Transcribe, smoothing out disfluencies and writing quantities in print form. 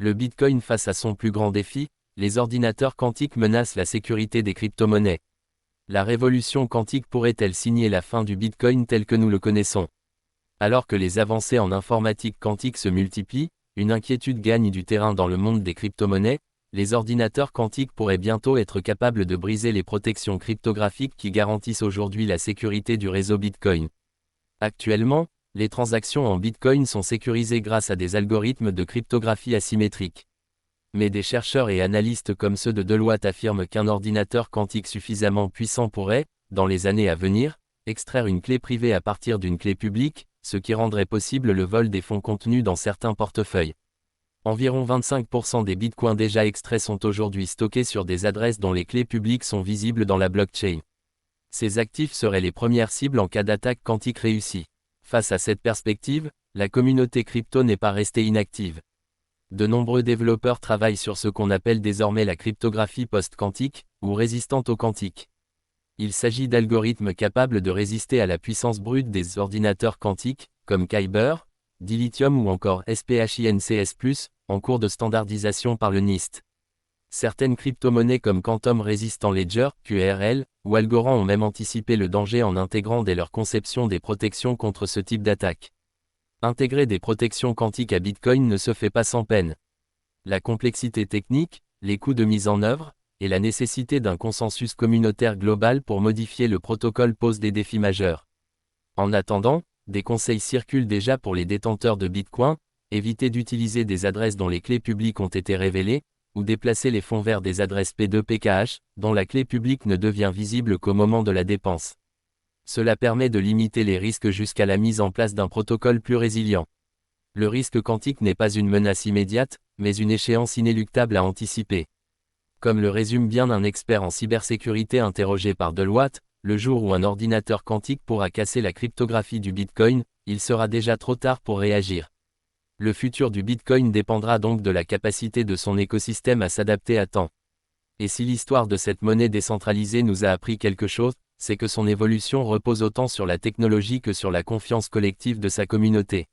Le Bitcoin face à son plus grand défi, les ordinateurs quantiques menacent la sécurité des crypto-monnaies. La révolution quantique pourrait-elle signer la fin du Bitcoin tel que nous le connaissons? Alors que les avancées en informatique quantique se multiplient, une inquiétude gagne du terrain dans le monde des crypto-monnaies. Les ordinateurs quantiques pourraient bientôt être capables de briser les protections cryptographiques qui garantissent aujourd'hui la sécurité du réseau Bitcoin. Actuellement, les transactions en Bitcoin sont sécurisées grâce à des algorithmes de cryptographie asymétrique. Mais des chercheurs et analystes comme ceux de Deloitte affirment qu'un ordinateur quantique suffisamment puissant pourrait, dans les années à venir, extraire une clé privée à partir d'une clé publique, ce qui rendrait possible le vol des fonds contenus dans certains portefeuilles. Environ 25% des bitcoins déjà extraits sont aujourd'hui stockés sur des adresses dont les clés publiques sont visibles dans la blockchain. Ces actifs seraient les premières cibles en cas d'attaque quantique réussie. Face à cette perspective, la communauté crypto n'est pas restée inactive. De nombreux développeurs travaillent sur ce qu'on appelle désormais la cryptographie post-quantique, ou résistante au quantique. Il s'agit d'algorithmes capables de résister à la puissance brute des ordinateurs quantiques, comme Kyber, Dilithium ou encore SPHINCS+, en cours de standardisation par le NIST. Certaines crypto-monnaies comme Quantum Resistant Ledger, QRL, ou Algorand ont même anticipé le danger en intégrant dès leur conception des protections contre ce type d'attaque. Intégrer des protections quantiques à Bitcoin ne se fait pas sans peine. La complexité technique, les coûts de mise en œuvre, et la nécessité d'un consensus communautaire global pour modifier le protocole posent des défis majeurs. En attendant, des conseils circulent déjà pour les détenteurs de Bitcoin: éviter d'utiliser des adresses dont les clés publiques ont été révélées, ou déplacer les fonds vers des adresses P2PKH, dont la clé publique ne devient visible qu'au moment de la dépense. Cela permet de limiter les risques jusqu'à la mise en place d'un protocole plus résilient. Le risque quantique n'est pas une menace immédiate, mais une échéance inéluctable à anticiper. Comme le résume bien un expert en cybersécurité interrogé par Deloitte, le jour où un ordinateur quantique pourra casser la cryptographie du Bitcoin, il sera déjà trop tard pour réagir. Le futur du Bitcoin dépendra donc de la capacité de son écosystème à s'adapter à temps. Et si l'histoire de cette monnaie décentralisée nous a appris quelque chose, c'est que son évolution repose autant sur la technologie que sur la confiance collective de sa communauté.